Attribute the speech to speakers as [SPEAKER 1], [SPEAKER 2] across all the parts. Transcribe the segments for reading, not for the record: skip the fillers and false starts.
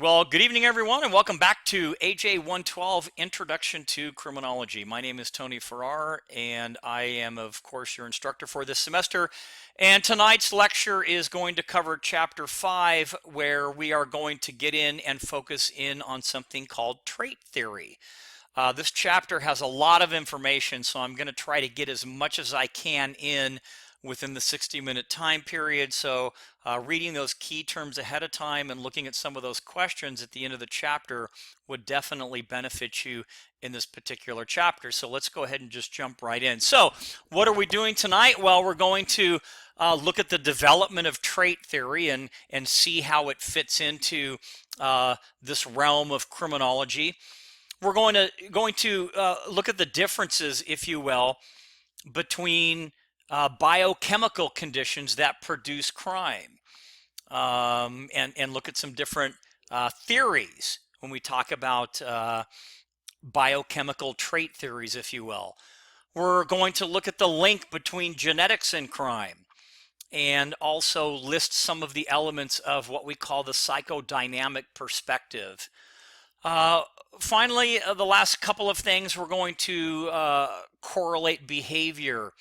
[SPEAKER 1] Well, good evening, everyone, and welcome back to AJ 112 Introduction to Criminology. My name is Tony Farrar, and I am, of course, your instructor for this semester. And tonight's lecture is going to cover Chapter 5, where we are going to get in and focus in on something called trait theory. This chapter has a lot of information, so I'm going to try to get as much as I can in within the 60-minute time period. So reading those key terms ahead of time and looking at some of those questions at the end of the chapter would definitely benefit you in this particular chapter. So let's go ahead and just jump right in. So what are we doing tonight? Well, we're going to look at the development of trait theory and see how it fits into this realm of criminology. We're going to look at the differences, if you will, between biochemical conditions that produce crime, and look at some different theories when we talk about biochemical trait theories, if you will. We're going to look at the link between genetics and crime, and also list some of the elements of what we call the psychodynamic perspective. Finally, the last couple of things, we're going to correlate behavior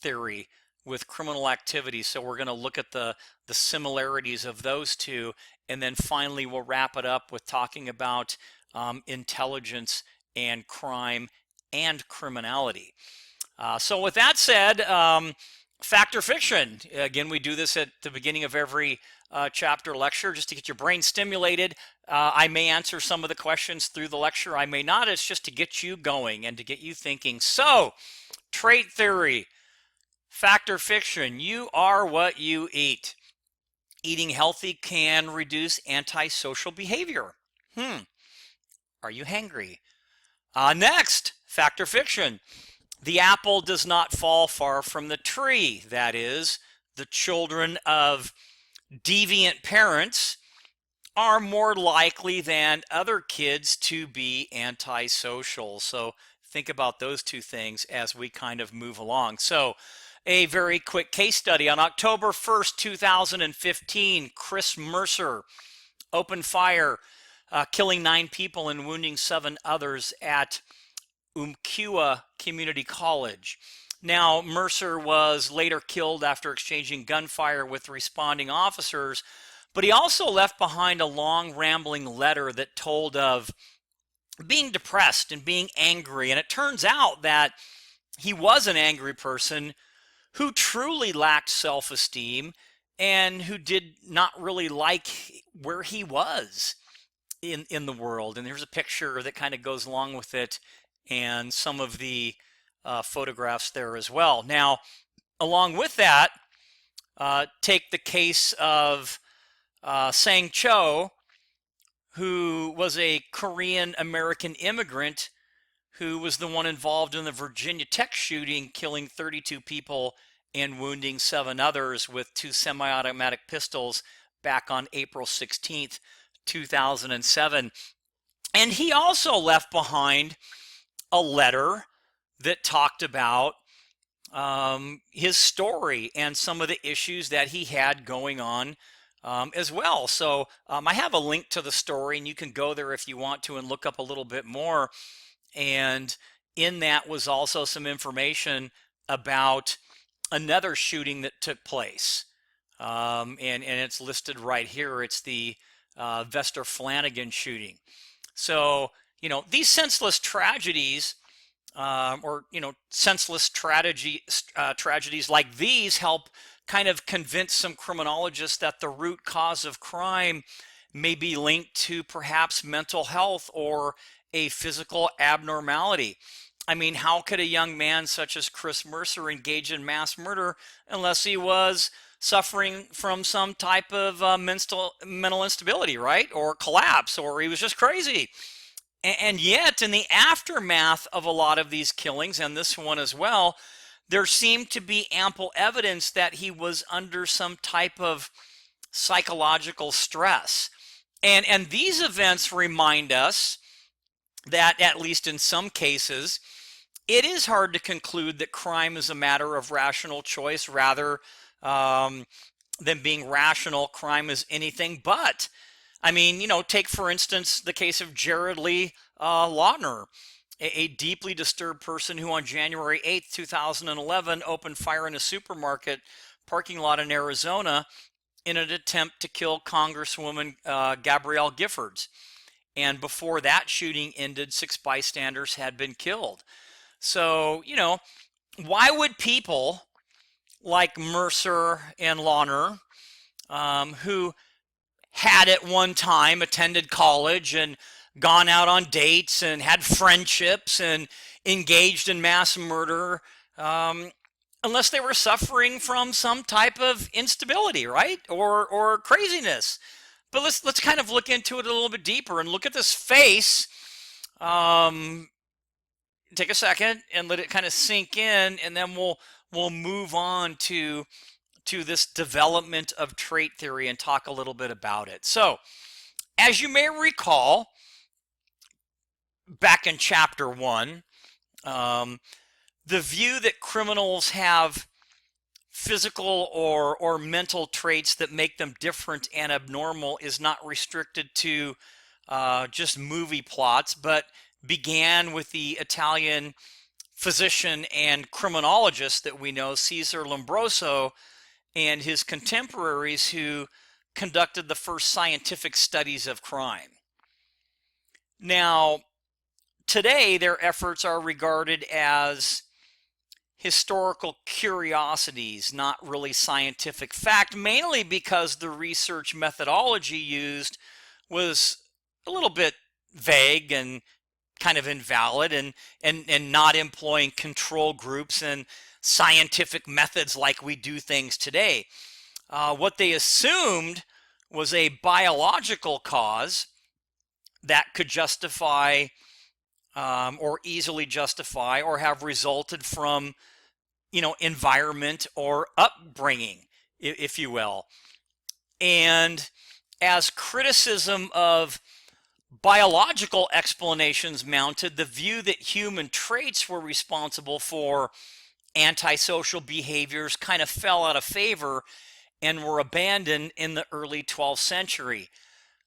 [SPEAKER 1] theory with criminal activity. So we're going to look at the similarities of those two. And then finally, we'll wrap it up with talking about intelligence and crime and criminality. So with that said, fact or fiction. Again, we do this at the beginning of every chapter lecture just to get your brain stimulated. I may answer some of the questions through the lecture. I may not. It's just to get you going and to get you thinking. So, trait theory, fact or fiction, you are what you eat. Eating healthy can reduce antisocial behavior. Are you hangry? Next, fact or fiction. The apple does not fall far from the tree. That is, the children of deviant parents are more likely than other kids to be antisocial. So think about those two things as we kind of move along. So a very quick case study. On October 1st, 2015, Chris Mercer opened fire, killing 9 people and wounding 7 others at Umpqua Community College. Now, Mercer was later killed after exchanging gunfire with responding officers, but he also left behind a long, rambling letter that told of being depressed and being angry. And it turns out that he was an angry person who truly lacked self-esteem and who did not really like where he was in the world. And there's a picture that kind of goes along with it and some of the photographs there as well. Now, along with that, take the case of Sang Cho, who was a Korean American immigrant who was the one involved in the Virginia Tech shooting, killing 32 people and wounding 7 others with 2 semi-automatic pistols back on April 16th, 2007. And he also left behind a letter that talked about his story and some of the issues that he had going on as well. So I have a link to the story, and you can go there if you want to and look up a little bit more. And in that was also some information about another shooting that took place. And it's listed right here. It's the Vester Flanagan shooting. So, these senseless tragedies, senseless tragedies like these help kind of convince some criminologists that the root cause of crime may be linked to perhaps mental health or a physical abnormality. I mean, how could a young man such as Chris Mercer engage in mass murder unless he was suffering from some type of mental instability, right? Or collapse, or he was just crazy. And yet, in the aftermath of a lot of these killings, and this one as well, there seemed to be ample evidence that he was under some type of psychological stress. And these events remind us that, at least in some cases, it is hard to conclude that crime is a matter of rational choice rather than being rational. Crime is anything but. I mean, take for instance the case of Jared Lee Lautner, a deeply disturbed person who on January 8th, 2011, opened fire in a supermarket parking lot in Arizona in an attempt to kill Congresswoman Gabrielle Giffords. And before that shooting ended, 6 bystanders had been killed. So, why would people like Mercer and Lautner, who had at one time attended college and gone out on dates and had friendships and engaged in mass murder, um, unless they were suffering from some type of instability, right? Or craziness. But let's kind of look into it a little bit deeper and look at this face. Um, Take a second and let it kind of sink in, and then we'll move on to this development of trait theory and talk a little bit about it. So, as you may recall, back in chapter 1, the view that criminals have physical or mental traits that make them different and abnormal is not restricted to just movie plots, but began with the Italian physician and criminologist that we know, Cesare Lombroso, and his contemporaries who conducted the first scientific studies of crime. Now, today their efforts are regarded as historical curiosities, not really scientific fact, mainly because the research methodology used was a little bit vague and kind of invalid, and not employing control groups and scientific methods like we do things today. What they assumed was a biological cause that could justify or easily justify or have resulted from environment or upbringing, if you will. And as criticism of biological explanations mounted, the view that human traits were responsible for antisocial behaviors kind of fell out of favor and were abandoned in the early 12th century.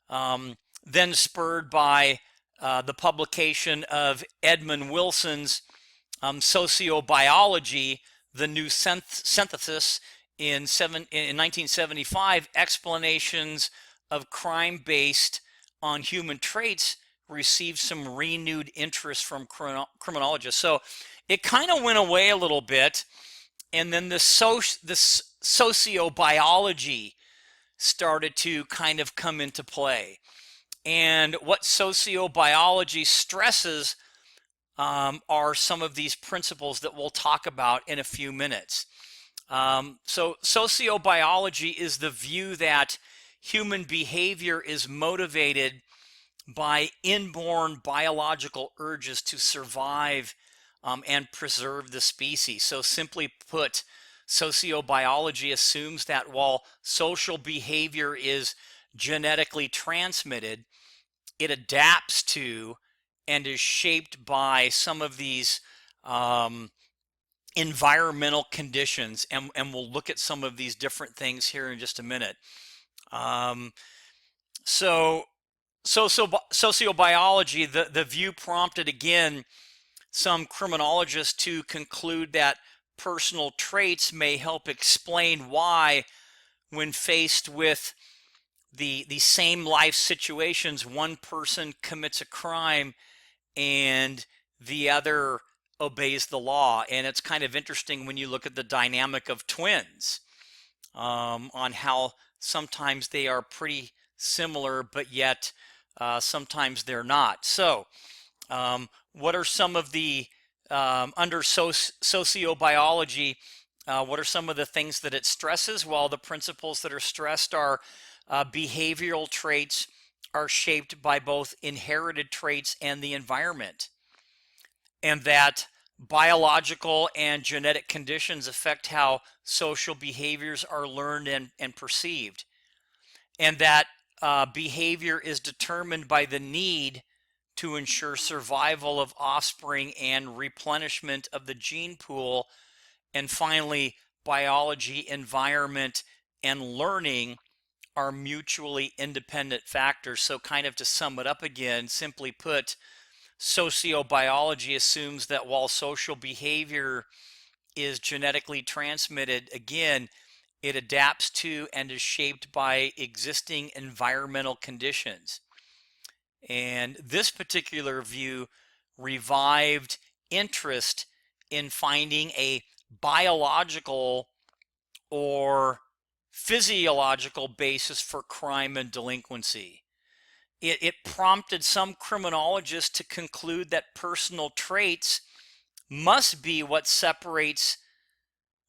[SPEAKER 1] Then spurred by the publication of Edmund Wilson's Sociobiology, the New Synthesis in 1975, explanations of crime based on human traits received some renewed interest from criminologists. So it kind of went away a little bit, and then this sociobiology started to kind of come into play. And what sociobiology stresses are some of these principles that we'll talk about in a few minutes. So sociobiology is the view that human behavior is motivated by inborn biological urges to survive and preserve the species. So simply put, sociobiology assumes that while social behavior is genetically transmitted, it adapts to and is shaped by some of these environmental conditions, and we'll look at some of these different things here in just a minute. So sociobiology, the view prompted again some criminologists to conclude that personal traits may help explain why, when faced with the same life situations, one person commits a crime and the other obeys the law. And it's kind of interesting when you look at the dynamic of twins, on how sometimes they are pretty similar, but yet sometimes they're not. So what are some of the, under sociobiology, what are some of the things that it stresses? Well, the principles that are stressed are behavioral traits are shaped by both inherited traits and the environment, and that biological and genetic conditions affect how social behaviors are learned and perceived, and that behavior is determined by the need to ensure survival of offspring and replenishment of the gene pool, and finally, biology, environment, and learning are mutually independent factors. So kind of to sum it up again, simply put, sociobiology assumes that while social behavior is genetically transmitted, again, it adapts to and is shaped by existing environmental conditions. And this particular view revived interest in finding a biological or physiological basis for crime and delinquency. It prompted some criminologists to conclude that personal traits must be what separates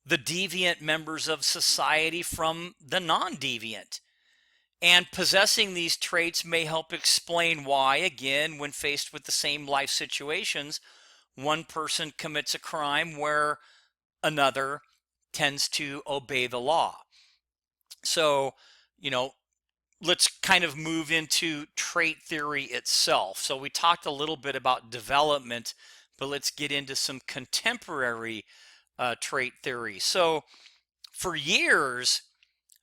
[SPEAKER 1] the deviant members of society from the non-deviant. And possessing these traits may help explain why, again, when faced with the same life situations, one person commits a crime where another tends to obey the law. So, let's kind of move into trait theory itself. So we talked a little bit about development, but let's get into some contemporary trait theory. So for years,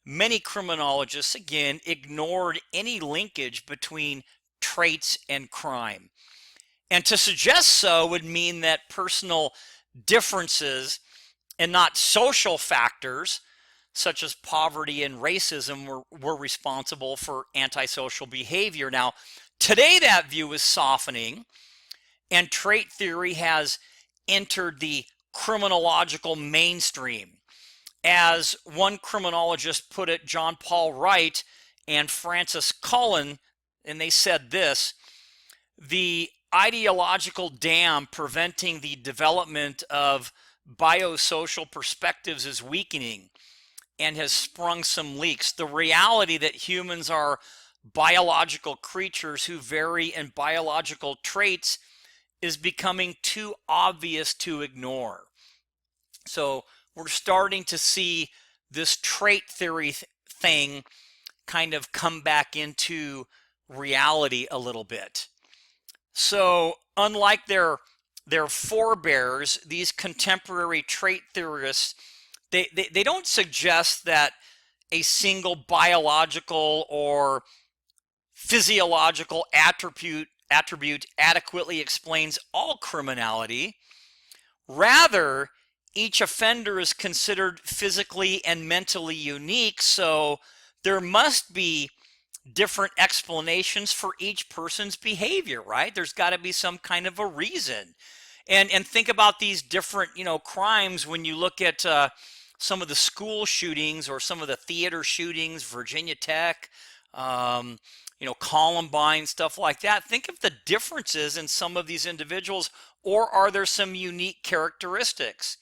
[SPEAKER 1] many criminologists, again, ignored any linkage between traits and crime. And to suggest so would mean that personal differences and not social factors such as poverty and racism were responsible for antisocial behavior. Now, today that view is softening, and trait theory has entered the criminological mainstream. As one criminologist put it, John Paul Wright and Francis Cullen, and they said this: the ideological dam preventing the development of biosocial perspectives is weakening and has sprung some leaks. The reality that humans are biological creatures who vary in biological traits is becoming too obvious to ignore. So we're starting to see this trait theory thing kind of come back into reality a little bit. So unlike their forebears, these contemporary trait theorists, they don't suggest that a single biological or physiological attribute adequately explains all criminality. Rather, each offender is considered physically and mentally unique, so there must be different explanations for each person's behavior, right? There's got to be some kind of a reason. And think about these different, crimes when you look at some of the school shootings or some of the theater shootings, Virginia Tech, Columbine, stuff like that. Think of the differences in some of these individuals, or are there some unique characteristics?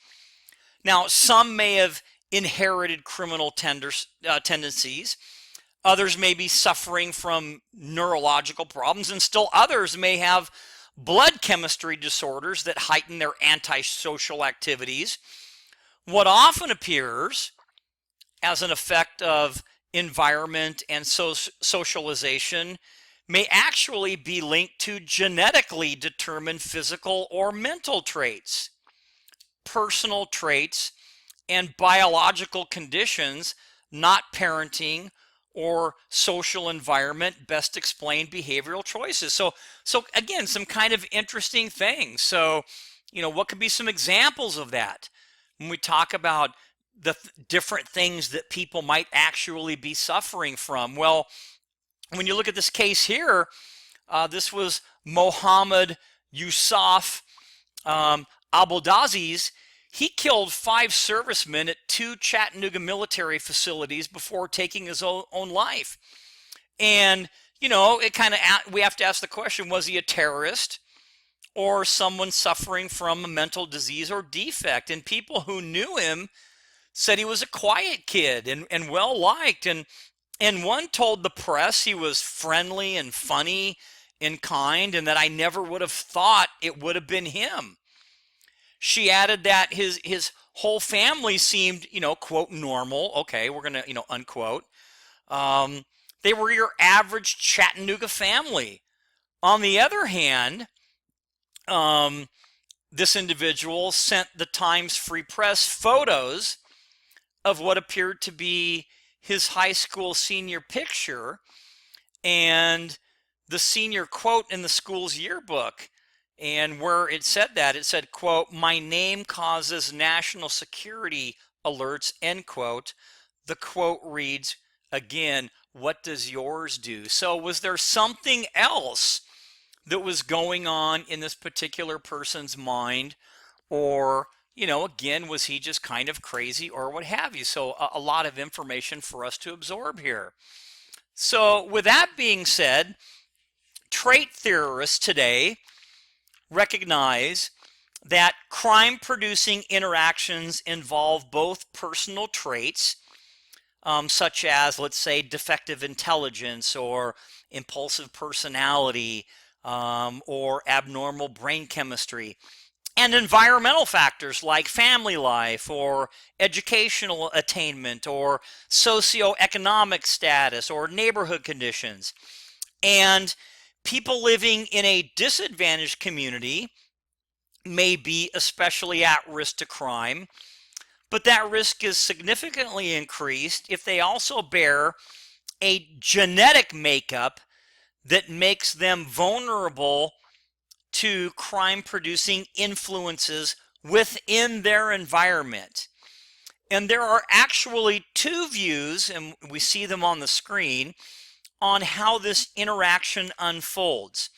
[SPEAKER 1] Now, some may have inherited criminal tendencies. Others may be suffering from neurological problems, and still others may have blood chemistry disorders that heighten their antisocial activities. What often appears as an effect of environment and socialization may actually be linked to genetically determined physical or mental traits. Personal traits and biological conditions, not parenting or social environment, best explain behavioral choices. So again, some kind of interesting things. So, what could be some examples of that? When we talk about the different things that people might actually be suffering from. Well, when you look at this case here, this was Mohammed Yusuf Abdelaziz. He killed 5 servicemen at 2 Chattanooga military facilities before taking his own life. And, we have to ask the question, was he a terrorist or someone suffering from a mental disease or defect? And people who knew him said he was a quiet kid and well liked. And one told the press he was friendly and funny and kind, and that I never would have thought it would have been him. She added that his whole family seemed, quote, normal. Okay, we're going to, unquote. They were your average Chattanooga family. On the other hand, this individual sent the Times Free Press photos of what appeared to be his high school senior picture and the senior quote in the school's yearbook. And where it said that, it said, quote, "My name causes national security alerts," end quote. The quote reads, again, "What does yours do?" So was there something else that was going on in this particular person's mind? Or, again, was he just kind of crazy or what have you? So a lot of information for us to absorb here. So with that being said, trait theorists today recognize that crime-producing interactions involve both personal traits, such as, let's say, defective intelligence or impulsive personality, or abnormal brain chemistry, and environmental factors like family life or educational attainment or socioeconomic status or neighborhood conditions. And people living in a disadvantaged community may be especially at risk to crime, but that risk is significantly increased if they also bear a genetic makeup that makes them vulnerable to crime-producing influences within their environment. And there are actually two views, and we see them on the screen, on how this interaction unfolds.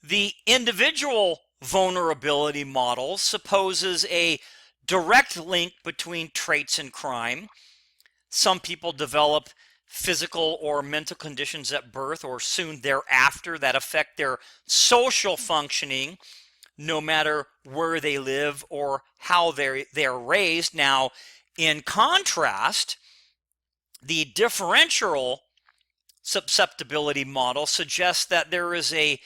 [SPEAKER 1] The individual vulnerability model supposes a direct link between traits and crime. Some people develop physical or mental conditions at birth or soon thereafter that affect their social functioning, no matter where they live or how they're raised. Now, in contrast, the differential susceptibility model suggests that there is a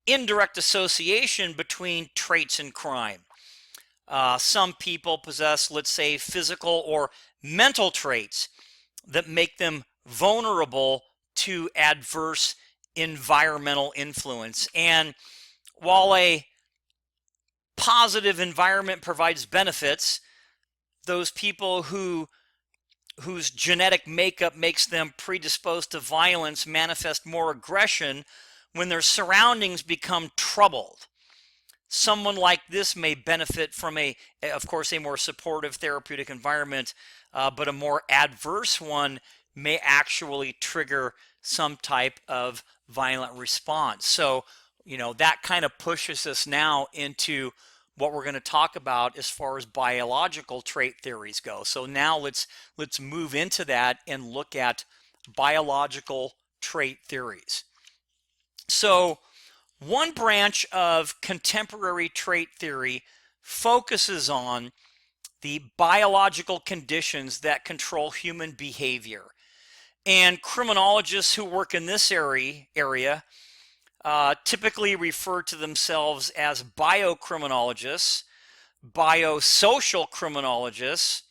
[SPEAKER 1] indirect association between traits and crime. Some people possess, let's say, physical or mental traits that make them vulnerable to adverse environmental influence. And while a positive environment provides benefits, those people whose genetic makeup makes them predisposed to violence manifest more aggression when their surroundings become troubled. Someone like this may benefit from of course, a more supportive therapeutic environment, but a more adverse one may actually trigger some type of violent response. So, that kind of pushes us now into what we're going to talk about as far as biological trait theories go. So now let's move into that and look at biological trait theories. So one branch of contemporary trait theory focuses on the biological conditions that control human behavior. And criminologists who work in this area typically refer to themselves as biocriminologists, biosocial criminologists,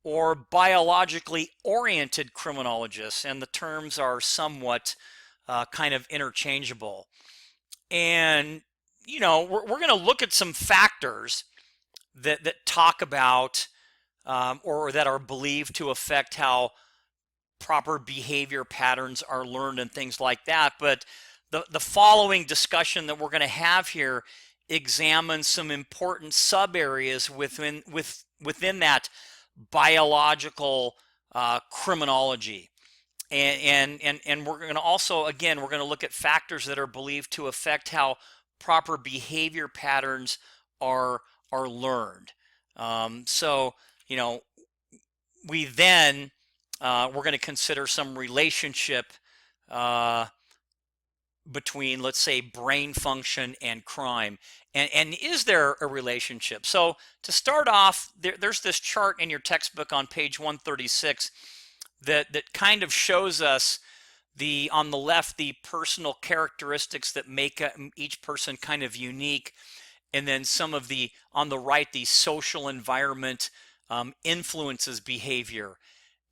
[SPEAKER 1] or biologically oriented criminologists, and the terms are somewhat kind of interchangeable. And, we're going to look at some factors that talk about or that are believed to affect how proper behavior patterns are learned and things like that. But the following discussion that we're going to have here examines some important sub areas within that biological criminology. And we're going to also, again, we're going to look at factors that are believed to affect how proper behavior patterns are learned. So, we then we're going to consider some relationship between, let's say, brain function and crime. And is there a relationship? So to start off, there's this chart in your textbook on page 136 that kind of shows us on the left, the personal characteristics that make each person kind of unique. And then some of on the right, the social environment influences behavior.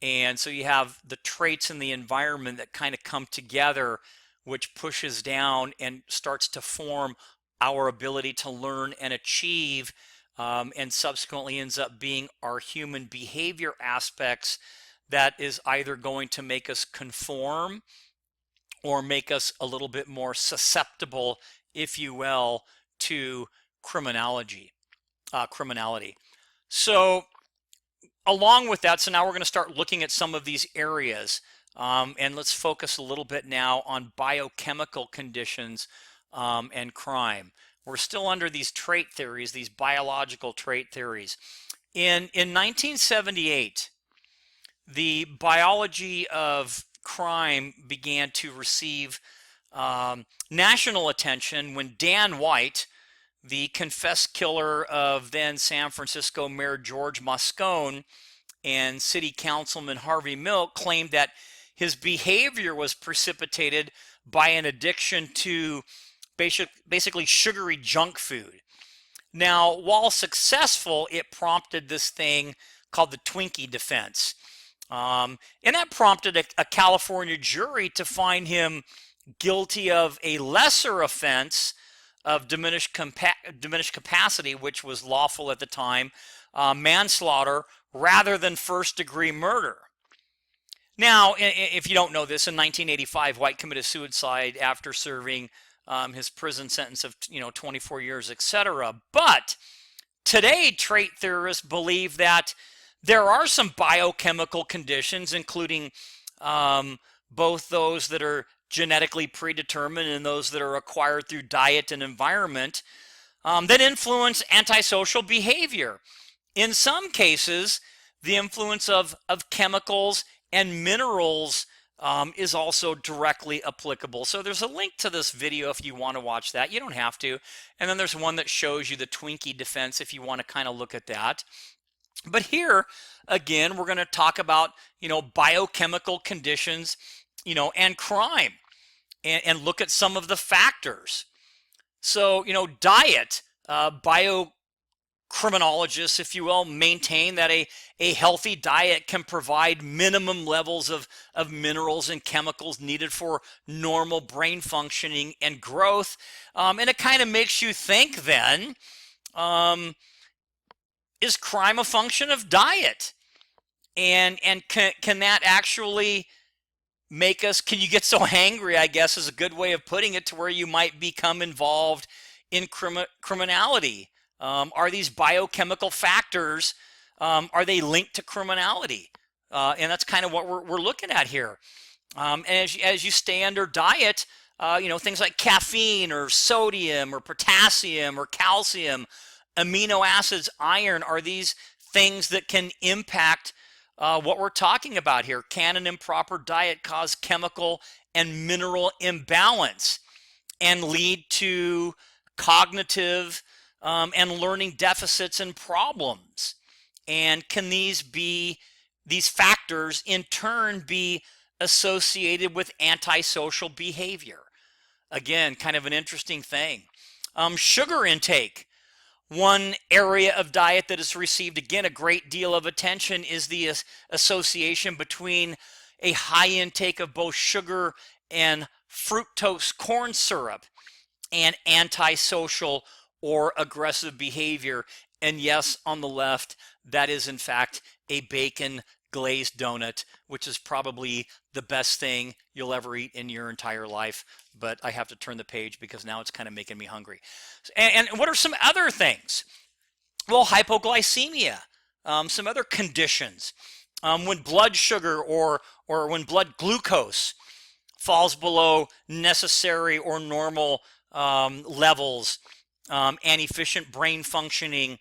[SPEAKER 1] And so you have the traits in the environment that kind of come together, which pushes down and starts to form our ability to learn and achieve, and subsequently ends up being our human behavior aspects that is either going to make us conform or make us a little bit more susceptible, if you will, to criminality. So along with that, so now we're going to start looking at some of these areas, and let's focus a little bit now on biochemical conditions and crime. We're still under these trait theories, these biological trait theories. In 1978, the biology of crime began to receive national attention when Dan White, the confessed killer of then San Francisco Mayor George Moscone and City Councilman Harvey Milk, claimed that his behavior was precipitated by an addiction to basically sugary junk food. Now, while successful, it prompted this thing called the Twinkie defense. And that prompted a California jury to find him guilty of a lesser offense of diminished capacity, which was lawful at the time, manslaughter, rather than first-degree murder. Now, if you don't know this, in 1985, White committed suicide after serving his prison sentence of 24 years, etc. But today, trait theorists believe that there are some biochemical conditions, including both those that are genetically predetermined and those that are acquired through diet and environment, that influence antisocial behavior. In some cases, the influence of chemicals and minerals is also directly applicable. So there's a link to this video if you want to watch that. You don't have to. And then there's one that shows you the Twinkie defense if you want to kind of look at that. But here, again, we're going to talk about, biochemical conditions, and crime, and look at some of the factors. So, diet, biocriminologists, if you will, maintain that a healthy diet can provide minimum levels of minerals and chemicals needed for normal brain functioning and growth. And it kind of makes you think then, is crime a function of diet? And can that actually make us, can you get so hangry, I guess is a good way of putting it, to where you might become involved in criminality? Are these biochemical factors, are they linked to criminality? And that's kind of what we're looking at here. And as you stay under diet, things like caffeine or sodium or potassium or calcium, amino acids, iron, are these things that can impact what we're talking about here? Can an improper diet cause chemical and mineral imbalance and lead to cognitive and learning deficits and problems? And can these factors in turn be associated with antisocial behavior? Again, kind of an interesting thing. Sugar intake. One area of diet that has received, again, a great deal of attention is the association between a high intake of both sugar and fructose corn syrup and antisocial or aggressive behavior. And yes, on the left, that is in fact a bacon glazed donut, which is probably the best thing you'll ever eat in your entire life. But I have to turn the page because now it's kind of making me hungry. And what are some other things? Well, hypoglycemia, some other conditions. When blood sugar or when blood glucose falls below necessary or normal levels, and efficient brain functioning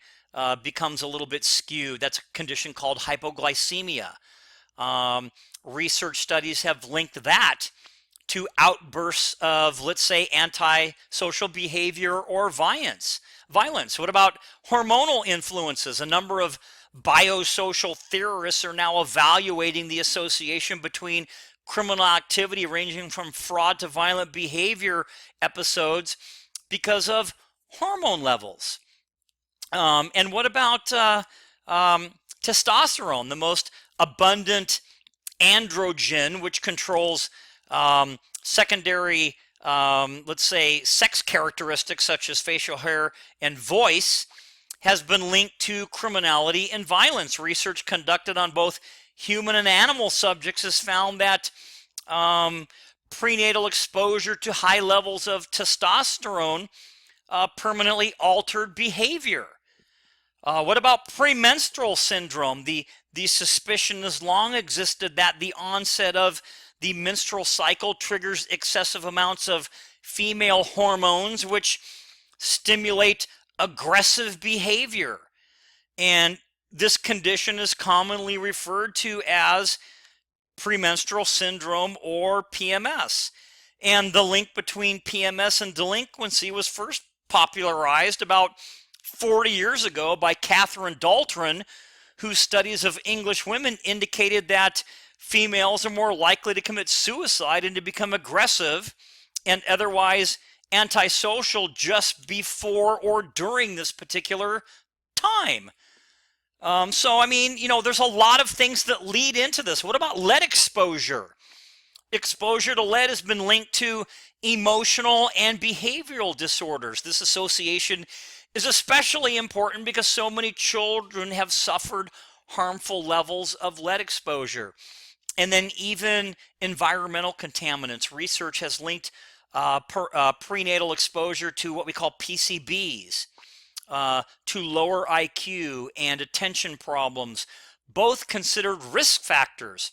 [SPEAKER 1] becomes a little bit skewed. That's a condition called hypoglycemia. Research studies have linked that to outbursts of, let's say, antisocial behavior or violence. What about hormonal influences? A number of biosocial theorists are now evaluating the association between criminal activity ranging from fraud to violent behavior episodes because of hormone levels. And what about testosterone, the most abundant androgen, which controls secondary, let's say, sex characteristics such as facial hair and voice, has been linked to criminality and violence. Research conducted on both human and animal subjects has found that prenatal exposure to high levels of testosterone permanently altered behavior. What about premenstrual syndrome? The suspicion has long existed that the onset of the menstrual cycle triggers excessive amounts of female hormones, which stimulate aggressive behavior. And this condition is commonly referred to as premenstrual syndrome or PMS. And the link between PMS and delinquency was first popularized about 40 years ago by Catherine Dalton, whose studies of English women indicated that females are more likely to commit suicide and to become aggressive and otherwise antisocial just before or during this particular time. So, I mean, there's a lot of things that lead into this. What about lead exposure? Exposure to lead has been linked to emotional and behavioral disorders. This association is especially important because so many children have suffered harmful levels of lead exposure. And then even environmental contaminants. Research has linked prenatal exposure to what we call PCBs, to lower IQ and attention problems, both considered risk factors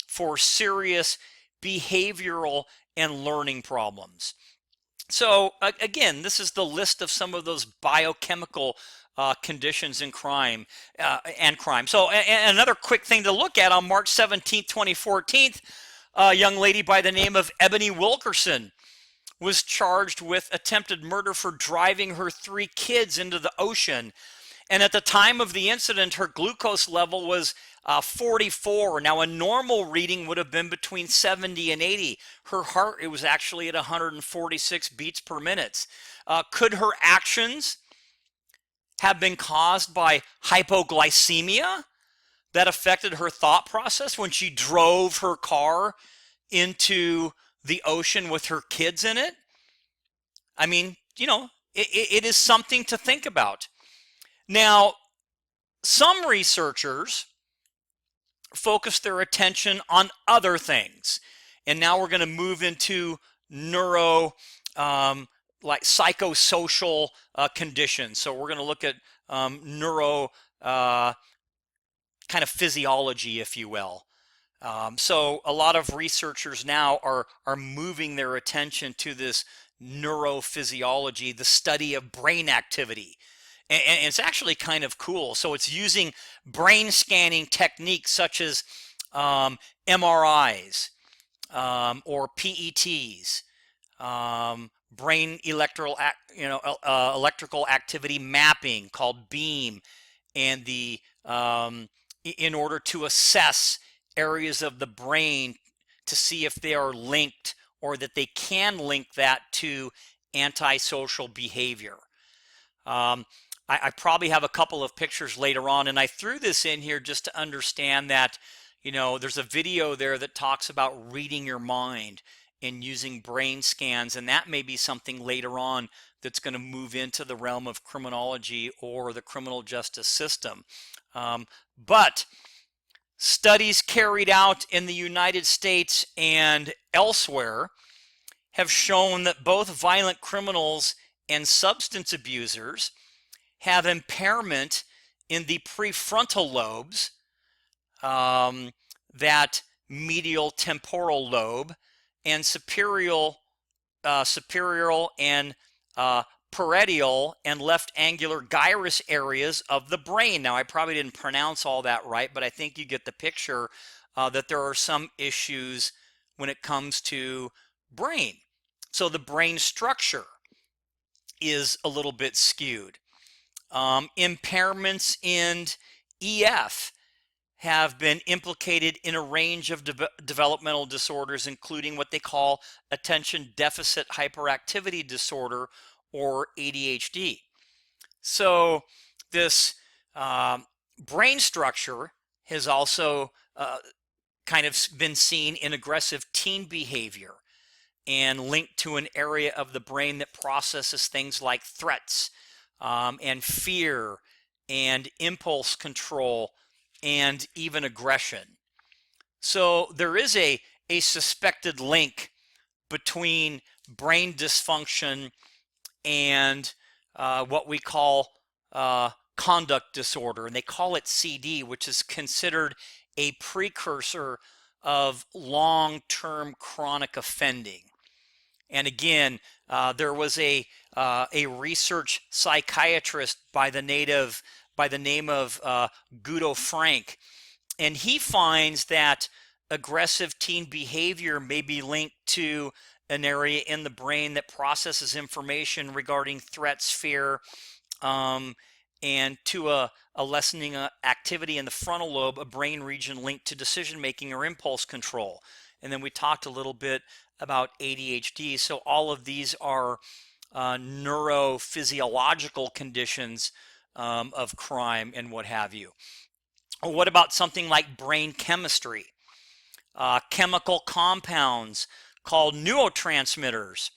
[SPEAKER 1] for serious behavioral and learning problems. So again, this is the list of some of those biochemical conditions in crime and crime. So another quick thing to look at: on March 17th, 2014, a young lady by the name of Ebony Wilkerson was charged with attempted murder for driving her 3 kids into the ocean. And at the time of the incident, her glucose level was 44. Now, a normal reading would have been between 70 and 80. Her heart, it was actually at 146 beats per minute. Could her actions have been caused by hypoglycemia that affected her thought process when she drove her car into the ocean with her kids in it? I mean, it is something to think about. Now, some researchers focus their attention on other things. And now we're going to move into like psychosocial conditions. So we're going to look at neuro kind of physiology, if you will. So a lot of researchers now are moving their attention to this neurophysiology, the study of brain activity. And it's actually kind of cool. So it's using brain scanning techniques such as MRIs or PETs, brain electrical activity mapping called BEAM, and in order to assess areas of the brain to see if they are linked or that they can link that to antisocial behavior. I probably have a couple of pictures later on, and I threw this in here just to understand that, there's a video there that talks about reading your mind and using brain scans, and that may be something later on that's going to move into the realm of criminology or the criminal justice system. But studies carried out in the United States and elsewhere have shown that both violent criminals and substance abusers have impairment in the prefrontal lobes, that medial temporal lobe, and superior and parietal and left angular gyrus areas of the brain. Now, I probably didn't pronounce all that right, but I think you get the picture that there are some issues when it comes to brain. So the brain structure is a little bit skewed. Impairments in EF have been implicated in a range of developmental disorders, including what they call attention deficit hyperactivity disorder, or ADHD. So this brain structure has also kind of been seen in aggressive teen behavior and linked to an area of the brain that processes things like threats and fear and impulse control and even aggression. So there is a suspected link between brain dysfunction and what we call conduct disorder, and they call it CD, which is considered a precursor of long-term chronic offending. And again, there was a research psychiatrist by the name of Guido Frank, and he finds that aggressive teen behavior may be linked to an area in the brain that processes information regarding threats, fear, and to a lessening activity in the frontal lobe, a brain region linked to decision making or impulse control. And then we talked a little bit about ADHD. So all of these are neurophysiological conditions of crime and what have you. Or what about something like brain chemistry? Chemical compounds called neurotransmitters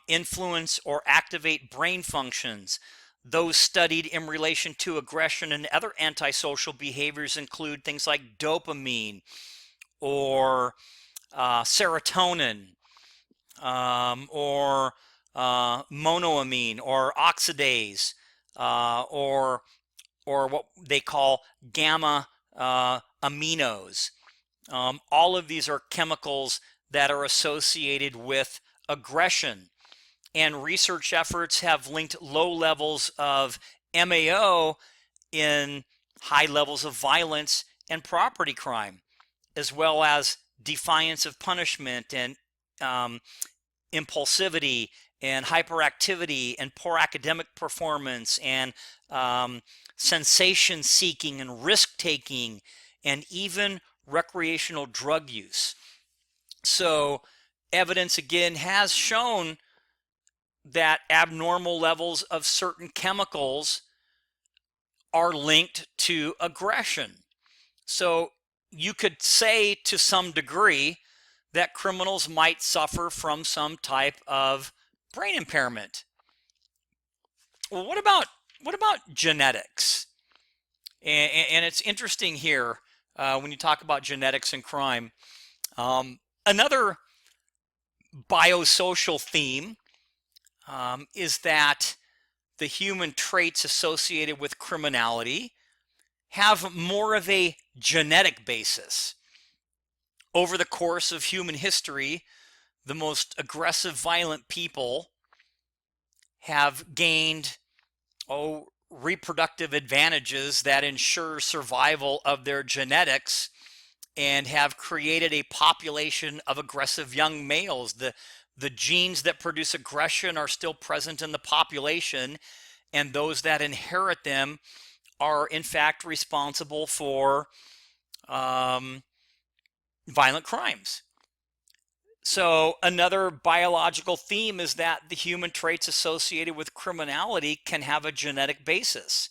[SPEAKER 1] influence or activate brain functions. Those studied in relation to aggression and other antisocial behaviors include things like dopamine or serotonin or monoamine or oxidase or what they call gamma aminos. All of these are chemicals that are associated with aggression, and research efforts have linked low levels of MAO in high levels of violence and property crime, as well as defiance of punishment and impulsivity and hyperactivity and poor academic performance and sensation seeking and risk taking and even recreational drug use. So evidence again has shown that abnormal levels of certain chemicals are linked to aggression. So you could say to some degree that criminals might suffer from some type of brain impairment. Well, what about genetics? And it's interesting here when you talk about genetics and crime. Another biosocial theme is that the human traits associated with criminality have more of a genetic basis. Over the course of human history, the most aggressive, violent people have gained reproductive advantages that ensure survival of their genetics and have created a population of aggressive young males. The genes that produce aggression are still present in the population, and those that inherit them are in fact responsible for violent crimes. So another biological theme is that the human traits associated with criminality can have a genetic basis.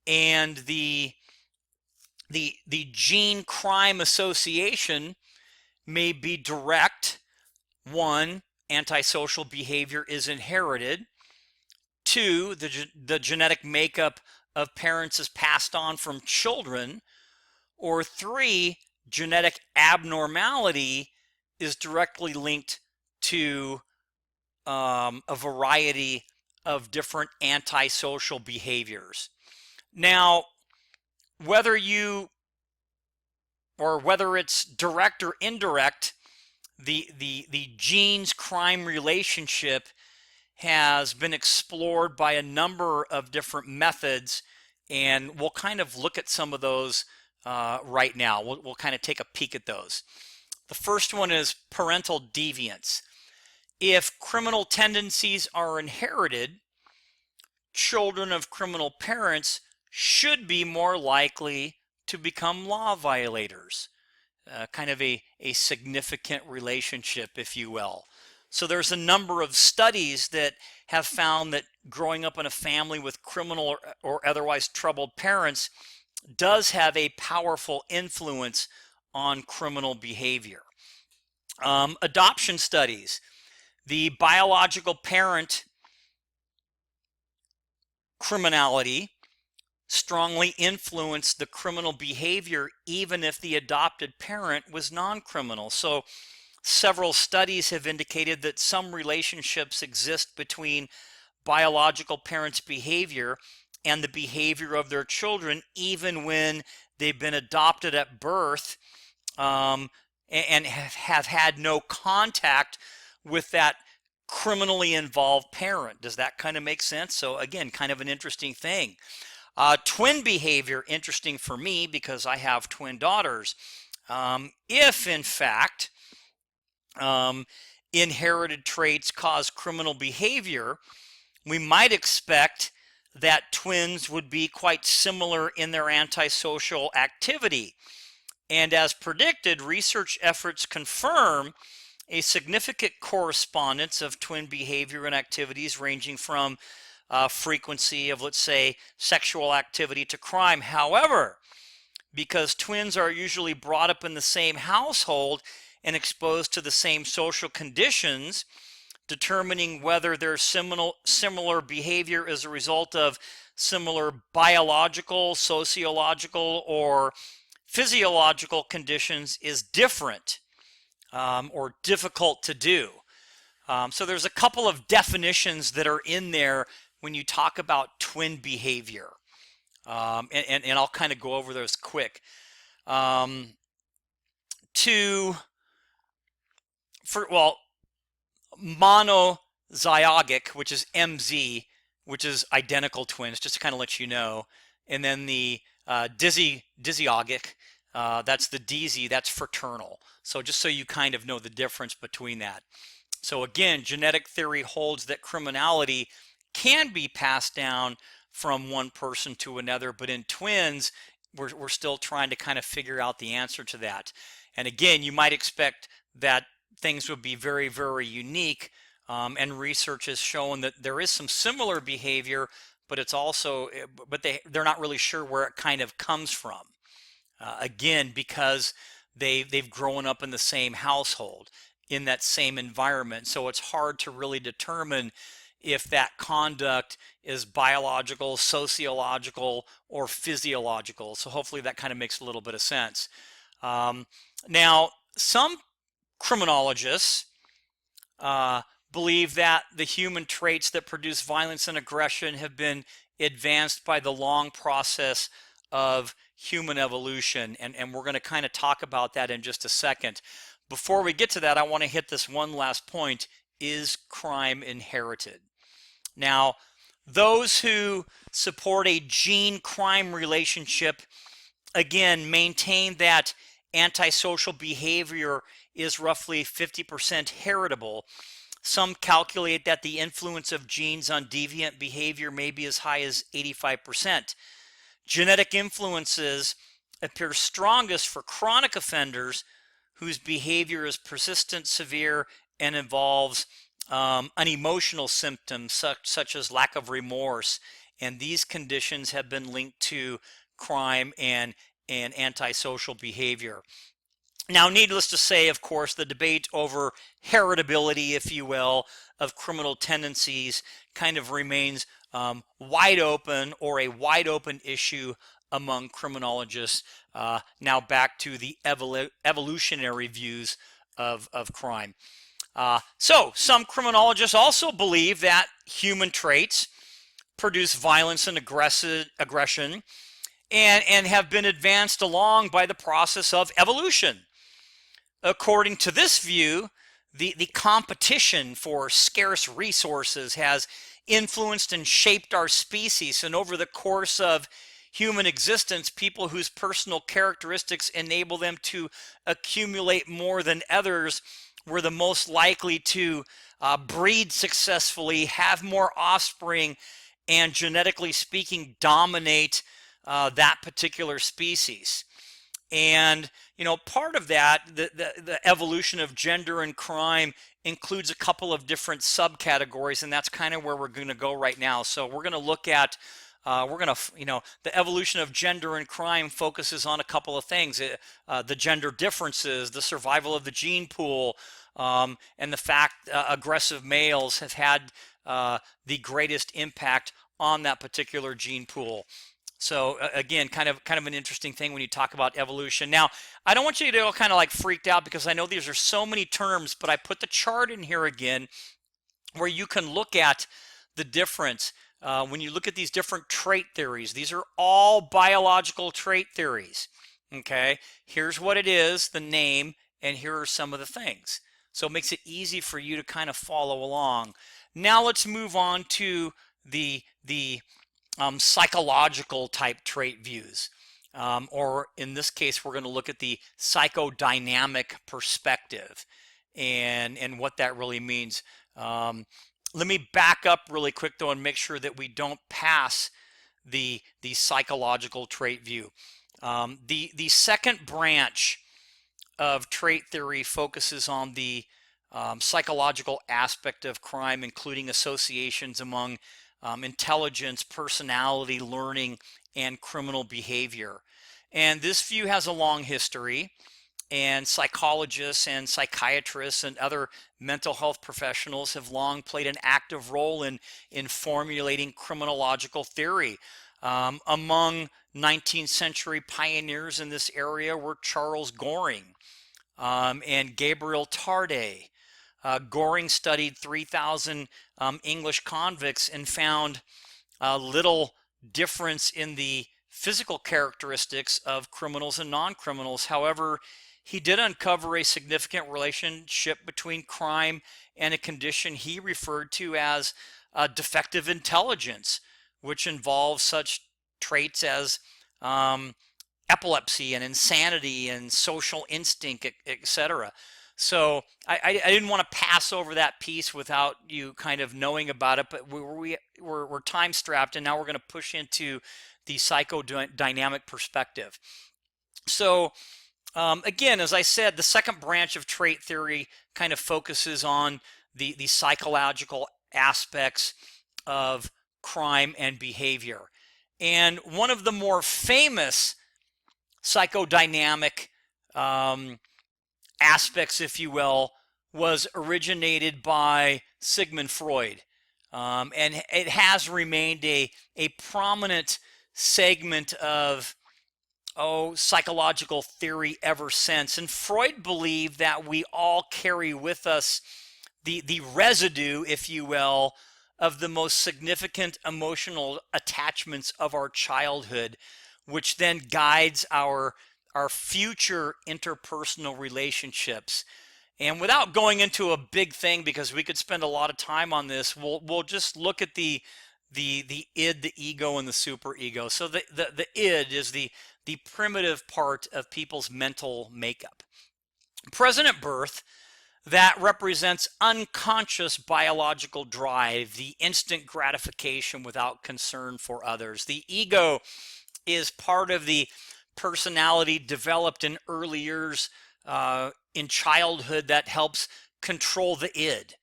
[SPEAKER 1] And the gene crime association may be direct. One, antisocial behavior is inherited. Two, the genetic makeup of parents is passed on from children. Or three, genetic abnormality is directly linked to a variety of different antisocial behaviors. Now, whether it's direct or indirect, the genes crime relationship has been explored by a number of different methods, and we'll kind of look at some of those right now. We'll kind of take a peek at those. The first one is parental deviance. If criminal tendencies are inherited, children of criminal parents should be more likely to become law violators. Kind of a significant relationship, if you will. So there's a number of studies that have found that growing up in a family with criminal or otherwise troubled parents does have a powerful influence on criminal behavior. Adoption studies. The biological parent criminality strongly influenced the criminal behavior even if the adopted parent was non-criminal. So several studies have indicated that some relationships exist between biological parents' behavior and the behavior of their children, even when they've been adopted at birth, and have had no contact with that criminally involved parent. Does that kind of make sense? So again, kind of an interesting thing. Twin behavior, interesting for me because I have twin daughters. If in fact inherited traits cause criminal behavior, we might expect that twins would be quite similar in their antisocial activity. And as predicted, research efforts confirm a significant correspondence of twin behavior and activities ranging from frequency of, let's say, sexual activity to crime. However, because twins are usually brought up in the same household and exposed to the same social conditions, determining whether their similar behavior is a result of similar biological, sociological, or physiological conditions is different or difficult to do. So there's a couple of definitions that are in there when you talk about twin behavior. And I'll kind of go over those quick. Monozygotic, which is MZ, which is identical twins, just to kind of let you know. And then the dyszygotic, that's the DZ, that's fraternal. So just so you kind of know the difference between that. So again, genetic theory holds that criminality can be passed down from one person to another, but in twins, we're still trying to kind of figure out the answer to that. And again, you might expect that things would be very, very unique, and research has shown that there is some similar behavior, but it's also, they're not really sure where it kind of comes from. Again, because they've grown up in the same household, in that same environment, so it's hard to really determine if that conduct is biological, sociological, or physiological. So hopefully that kind of makes a little bit of sense. Now, some criminologists believe that the human traits that produce violence and aggression have been advanced by the long process of human evolution, and we're going to kind of talk about that in just a second. Before we get to that, I want to hit this one last point. Is crime inherited? Now, those who support a gene-crime relationship, again, maintain that antisocial behavior is roughly 50% heritable. Some calculate that the influence of genes on deviant behavior may be as high as 85%. Genetic influences appear strongest for chronic offenders whose behavior is persistent, severe, and involves unemotional symptoms such as lack of remorse. And these conditions have been linked to crime and antisocial behavior. Now, needless to say, of course, the debate over heritability, if you will, of criminal tendencies kind of remains wide open, or a wide open issue among criminologists. Now back to the evolutionary views of crime. So some criminologists also believe that human traits produce violence and aggression and have been advanced along by the process of evolution. According to this view, the competition for scarce resources has influenced and shaped our species, and over the course of human existence, people whose personal characteristics enable them to accumulate more than others were the most likely to breed successfully, have more offspring, and genetically speaking, dominate that particular species. And part of that, the evolution of gender and crime includes a couple of different subcategories, and that's kind of where we're going to go right now. So we're going to look at the evolution of gender and crime focuses on a couple of things: the gender differences, the survival of the gene pool, and the fact aggressive males have had the greatest impact on that particular gene pool. So again, kind of an interesting thing when you talk about evolution. Now, I don't want you to get all kind of like freaked out because I know these are so many terms, but I put the chart in here again where you can look at the difference. When you look at these different trait theories, these are all biological trait theories. Okay, here's what it is, the name, and here are some of the things. So it makes it easy for you to kind of follow along. Now let's move on to the psychological type trait views. Or in this case, we're going to look at the psychodynamic perspective and what that really means. Let me back up really quick though and make sure that we don't pass the psychological trait view. The second branch of trait theory focuses on the psychological aspect of crime, including associations among intelligence, personality, learning, and criminal behavior. And this view has a long history, and psychologists and psychiatrists and other mental health professionals have long played an active role in formulating criminological theory. Among 19th century pioneers in this area were Charles Goring and Gabriel Tarde. Goring studied 3,000 English convicts and found little difference in the physical characteristics of criminals and non-criminals. However, he did uncover a significant relationship between crime and a condition he referred to as defective intelligence, which involves such traits as epilepsy and insanity and social instinct, etc. So I didn't want to pass over that piece without you kind of knowing about it, but we're time strapped, and now we're going to push into the psychodynamic perspective. So again, as I said, the second branch of trait theory kind of focuses on the psychological aspects of crime and behavior. And one of the more famous psychodynamic aspects, if you will, was originated by Sigmund Freud. And it has remained a prominent segment of psychological theory ever since. And Freud believed that we all carry with us the residue, if you will, of the most significant emotional attachments of our childhood, which then guides our future interpersonal relationships. And without going into a big thing, because we could spend a lot of time on this, we'll just look at the id, the ego, and the superego. So the id is the primitive part of people's mental makeup. Present at birth, that represents unconscious biological drive, the instant gratification without concern for others. The ego is part of the personality developed in early years in childhood that helps control the id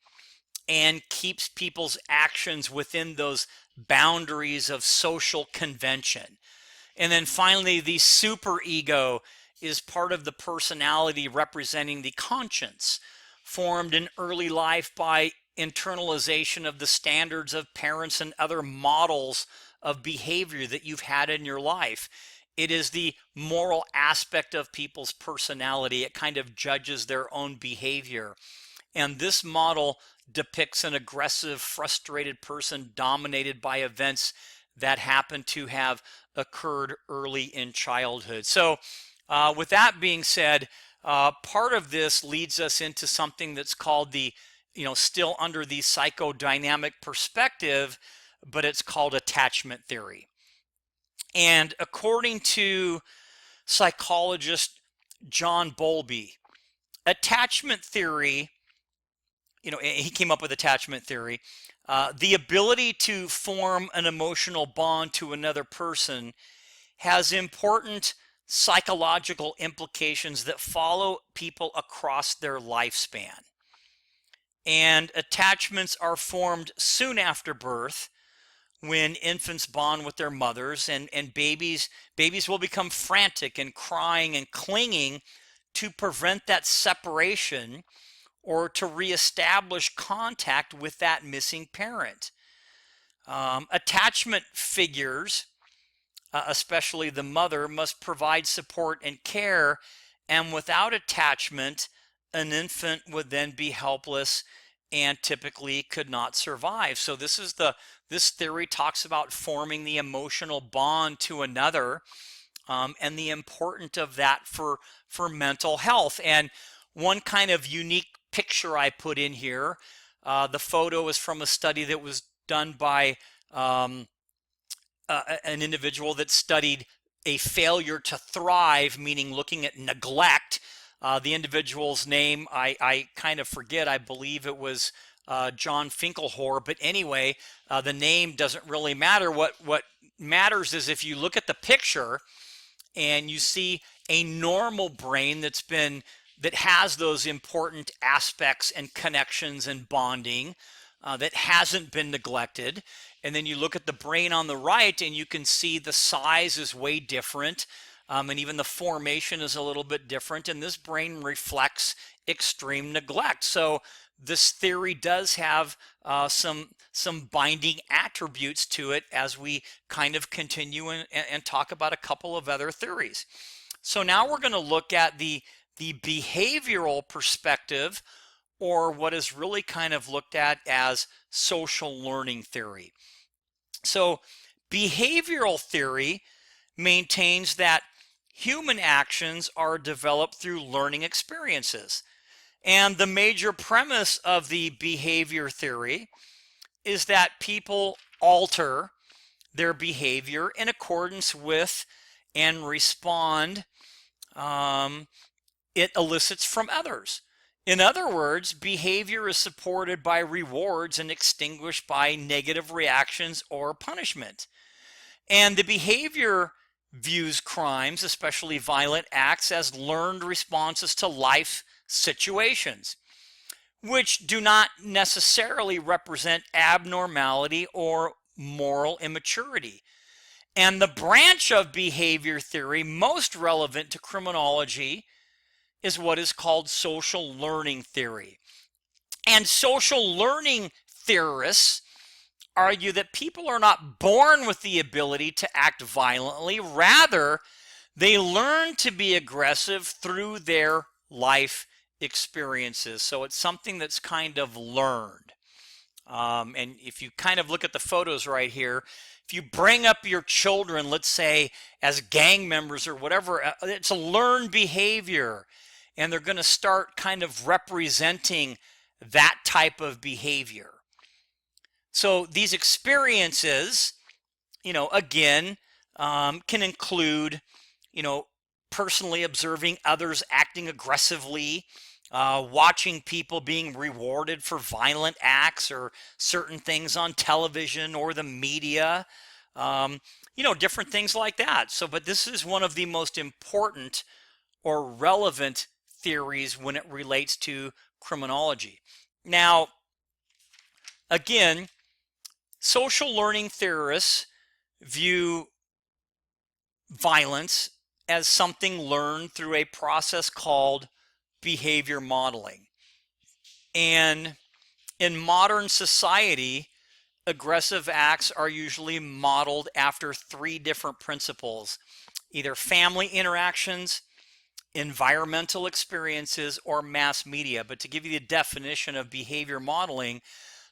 [SPEAKER 1] and keeps people's actions within those boundaries of social convention. And then finally, the superego is part of the personality representing the conscience, formed in early life by internalization of the standards of parents and other models of behavior that you've had in your life. It is the moral aspect of people's personality. It kind of judges their own behavior. And this model depicts an aggressive, frustrated person dominated by events that happen to have occurred early in childhood. So with that being said, part of this leads us into something that's called still under the psychodynamic perspective, but it's called attachment theory. And according to psychologist John Bowlby, attachment theory, he came up with attachment theory, the ability to form an emotional bond to another person has important psychological implications that follow people across their lifespan. And attachments are formed soon after birth when infants bond with their mothers, and babies will become frantic and crying and clinging to prevent that separation or to reestablish contact with that missing parent. Attachment figures especially the mother, must provide support and care, and without attachment, an infant would then be helpless and typically could not survive. So this theory talks about forming the emotional bond to another, and the importance of that for mental health. And one kind of unique picture I put in here, the photo is from a study that was done by an individual that studied a failure to thrive, meaning looking at neglect. The individual's name, I kind of forget. I believe it was John Finkelhor. But anyway, the name doesn't really matter. What matters is if you look at the picture and you see a normal brain that has those important aspects and connections and bonding, that hasn't been neglected. And then you look at the brain on the right and you can see the size is way different, and even the formation is a little bit different, and this brain reflects extreme neglect. So this theory does have some binding attributes to it as we kind of continue and talk about a couple of other theories. So now we're going to look at the behavioral perspective, or what is really kind of looked at as social learning theory. So behavioral theory maintains that human actions are developed through learning experiences. And the major premise of the behavior theory is that people alter their behavior in accordance with and respond it elicits from others. In other words, behavior is supported by rewards and extinguished by negative reactions or punishment. And the behavior views crimes, especially violent acts, as learned responses to life situations, which do not necessarily represent abnormality or moral immaturity. And the branch of behavior theory most relevant to criminology is what is called social learning theory. And social learning theorists argue that people are not born with the ability to act violently. Rather, they learn to be aggressive through their life experiences. So it's something that's kind of learned. And if you kind of look at the photos right here, if you bring up your children, let's say as gang members or whatever, it's a learned behavior. And they're going to start kind of representing that type of behavior. So these experiences, again, can include, personally observing others acting aggressively, watching people being rewarded for violent acts or certain things on television or the media, different things like that. So, but this is one of the most important or relevant theories when it relates to criminology. Now, again, social learning theorists view violence as something learned through a process called behavior modeling. And in modern society, aggressive acts are usually modeled after three different principles: either family interactions, environmental experiences, or mass media. But to give you the definition of behavior modeling,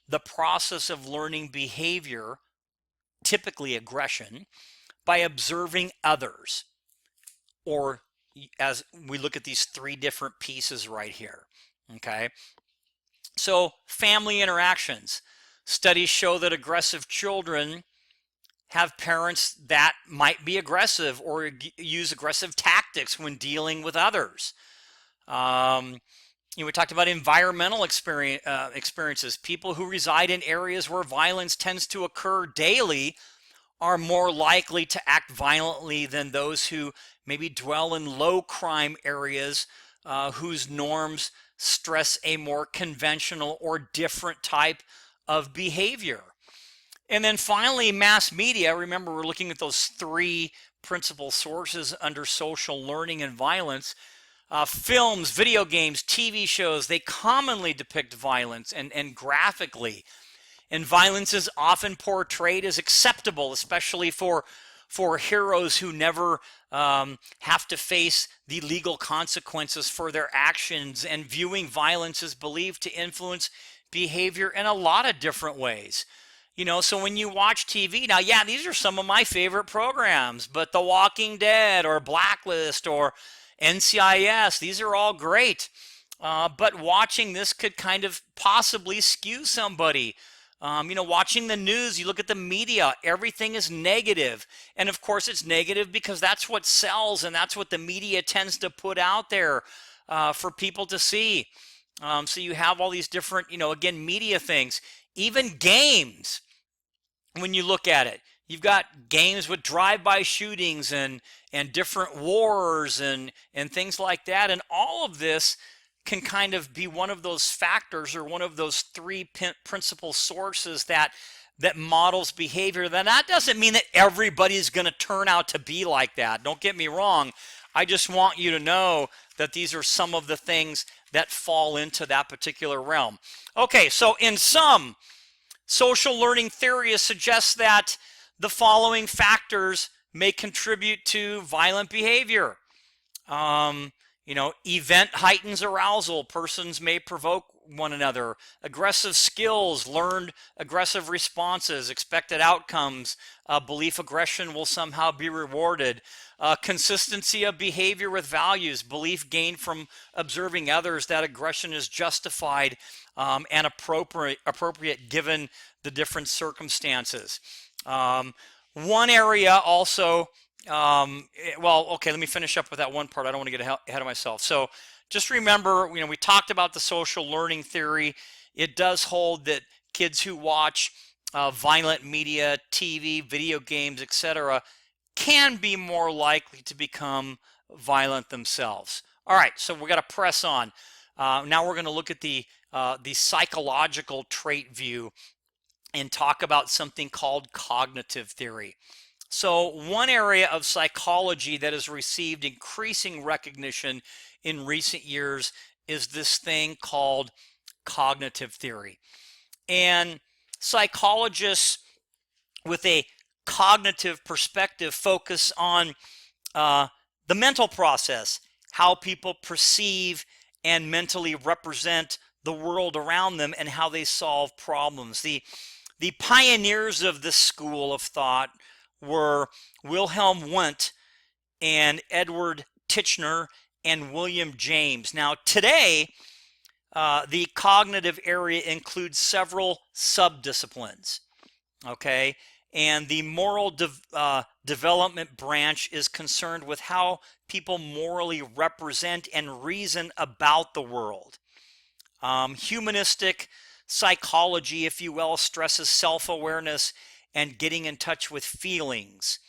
[SPEAKER 1] the process of learning behavior, typically aggression, by observing others, or as we look at these three different pieces right here. Okay, so family interactions. Studies show that aggressive children have parents that might be aggressive or use aggressive tactics when dealing with others. We talked about environmental experiences. People who reside in areas where violence tends to occur daily are more likely to act violently than those who maybe dwell in low crime areas whose norms stress a more conventional or different type of behavior. And then finally, mass media. Remember, we're looking at those three principal sources under social learning and violence. Films, video games, TV shows, they commonly depict violence and graphically. And violence is often portrayed as acceptable, especially for for heroes who never have to face the legal consequences for their actions, and viewing violence is believed to influence behavior in a lot of different ways. So when you watch TV, now, yeah, these are some of my favorite programs, but The Walking Dead or Blacklist or NCIS, these are all great. But watching this could kind of possibly skew somebody. Watching the news, you look at the media, everything is negative. And of course, it's negative because that's what sells, and that's what the media tends to put out there for people to see. So you have all these different, again, media things, even games. When you look at it, you've got games with drive-by shootings and different wars and things like that. And all of this can kind of be one of those factors, or one of those three principal sources that models behavior. Then that doesn't mean that everybody's going to turn out to be like that. Don't get me wrong. I just want you to know that these are some of the things that fall into that particular realm. Okay, so in sum, social learning theory suggests that the following factors may contribute to violent behavior. Event heightens arousal. Persons may provoke one another. Aggressive skills, learned aggressive responses, expected outcomes, belief aggression will somehow be rewarded. Consistency of behavior with values, belief gained from observing others that aggression is justified and appropriate given the different circumstances. One area also, okay, let me finish up with that one part. I don't want to get ahead of myself. So just remember, we talked about the social learning theory. It does hold that kids who watch violent media, TV, video games, etc., can be more likely to become violent themselves. All right, so we got to press on. Now we're going to look at the psychological trait view and talk about something called cognitive theory. So one area of psychology that has received increasing recognition in recent years is this thing called cognitive theory. And psychologists with a cognitive perspective focus on the mental process, how people perceive and mentally represent the world around them, and how they solve problems. The pioneers of this school of thought were Wilhelm Wundt and Edward Titchener and William James. Now today, the cognitive area includes several subdisciplines, okay? And the moral development branch is concerned with how people morally represent and reason about the world. Humanistic psychology, if you will, stresses self-awareness and getting in touch with feelings.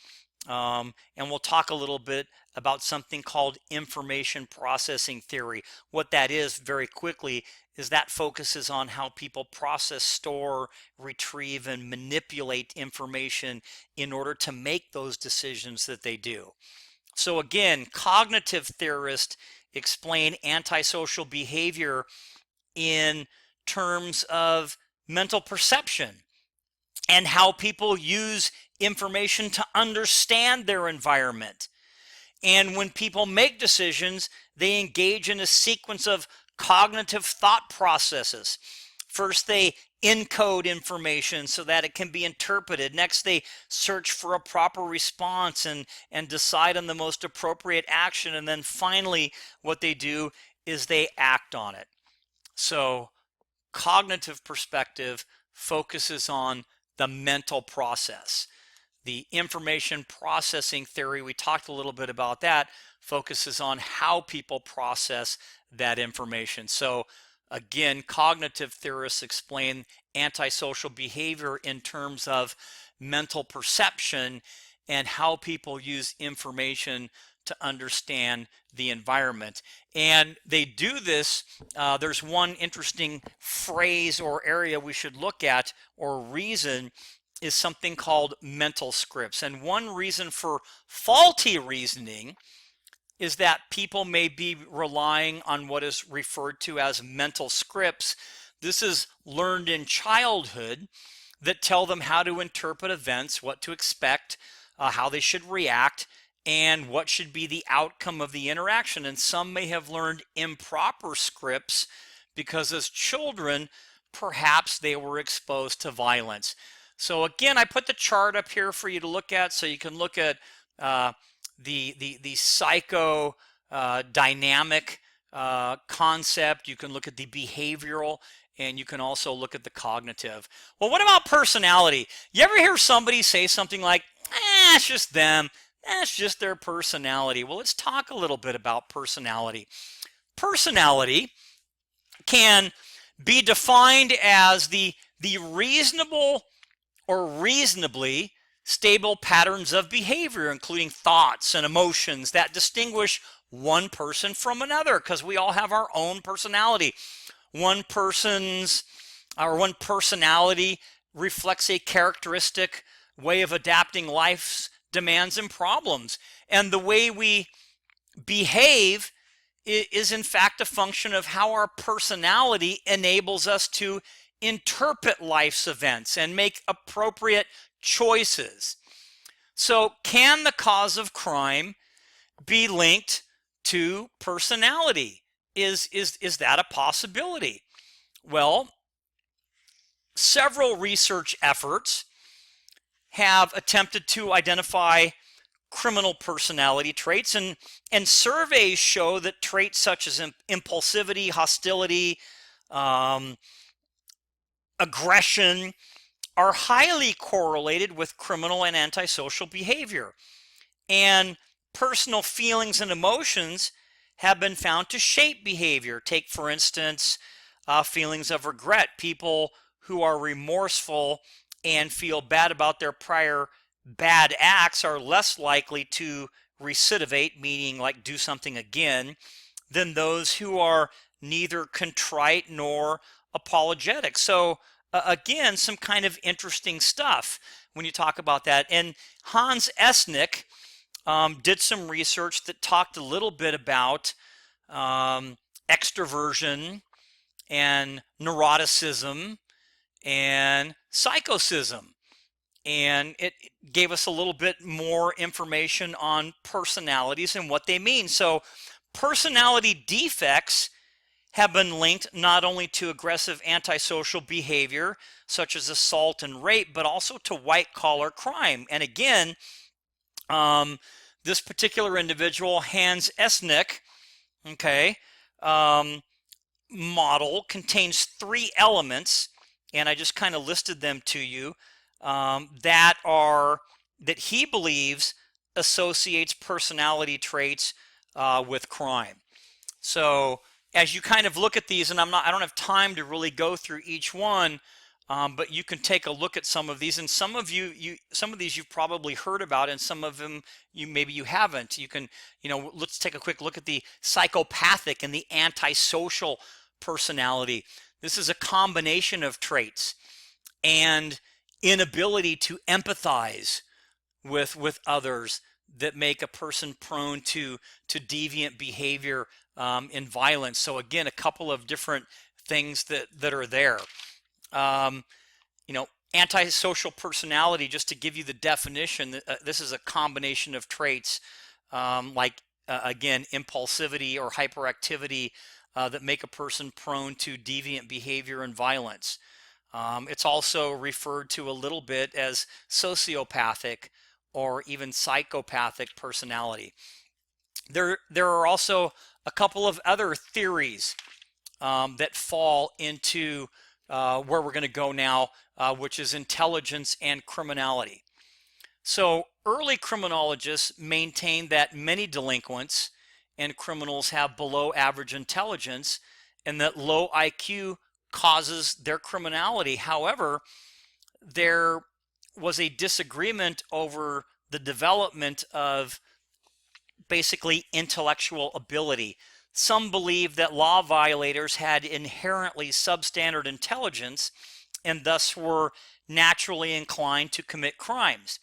[SPEAKER 1] And we'll talk a little bit about something called information processing theory. What that is, very quickly, is that focuses on how people process, store, retrieve, and manipulate information in order to make those decisions that they do. So again, cognitive theorists explain antisocial behavior in terms of mental perception and how people use information to understand their environment. And when people make decisions, they engage in a sequence of cognitive thought processes. First, they encode information so that it can be interpreted. Next, they search for a proper response and decide on the most appropriate action. And then finally, what they do is they act on it. So cognitive perspective focuses on the mental process. The information processing theory, we talked a little bit about that, focuses on how people process that information. So again, cognitive theorists explain antisocial behavior in terms of mental perception and how people use information to understand the environment. And they do this, there's one interesting phrase or area we should look at, or reason, is something called mental scripts. And one reason for faulty reasoning is that people may be relying on what is referred to as mental scripts. This is learned in childhood that tell them how to interpret events, what to expect, how they should react, and what should be the outcome of the interaction. And some may have learned improper scripts because as children, perhaps they were exposed to violence. So again, I put the chart up here for you to look at, so you can look at the psycho dynamic concept. You can look at the behavioral, and you can also look at the cognitive. Well, what about personality? You ever hear somebody say something like, it's just them, that's just their personality? Well, let's talk a little bit about personality. Personality can be defined as the reasonable or reasonably stable patterns of behavior, including thoughts and emotions that distinguish one person from another, because we all have our own personality. One personality reflects a characteristic way of adapting life's demands and problems. And the way we behave is in fact a function of how our personality enables us to interpret life's events and make appropriate choices. So, can the cause of crime be linked to personality? Is that a possibility? Well, several research efforts have attempted to identify criminal personality traits, and surveys show that traits such as impulsivity, hostility, aggression are highly correlated with criminal and antisocial behavior. And personal feelings and emotions have been found to shape behavior. Take, for instance, feelings of regret. People who are remorseful and feel bad about their prior bad acts are less likely to recidivate, meaning like do something again, than those who are neither contrite nor apologetic. So again, some kind of interesting stuff when you talk about that. And Hans Esnick did some research that talked a little bit about extroversion and neuroticism and psychocism. And it gave us a little bit more information on personalities and what they mean. So personality defects have been linked not only to aggressive antisocial behavior, such as assault and rape, but also to white-collar crime. And again, this particular individual, Hans Esnick, model contains 3 elements, and I just kind of listed them to you, that he believes associates personality traits with crime. So as you kind of look at these, and I don't have time to really go through each one, but you can take a look at some of these, and some of these you've probably heard about, and some of them maybe you haven't. You can, let's take a quick look at the psychopathic and the antisocial personality. This is a combination of traits and inability to empathize with others that make a person prone to deviant behavior and violence. So again, a couple of different things that are there. Antisocial personality, just to give you the definition, this is a combination of traits again, impulsivity or hyperactivity that make a person prone to deviant behavior and violence. It's also referred to a little bit as sociopathic or even psychopathic personality. There are also a couple of other theories that fall into where we're going to go now, which is intelligence and criminality. So early criminologists maintained that many delinquents and criminals have below average intelligence and that low IQ causes their criminality. However, there was a disagreement over the development of basically intellectual ability. Some believe that law violators had inherently substandard intelligence and thus were naturally inclined to commit crimes.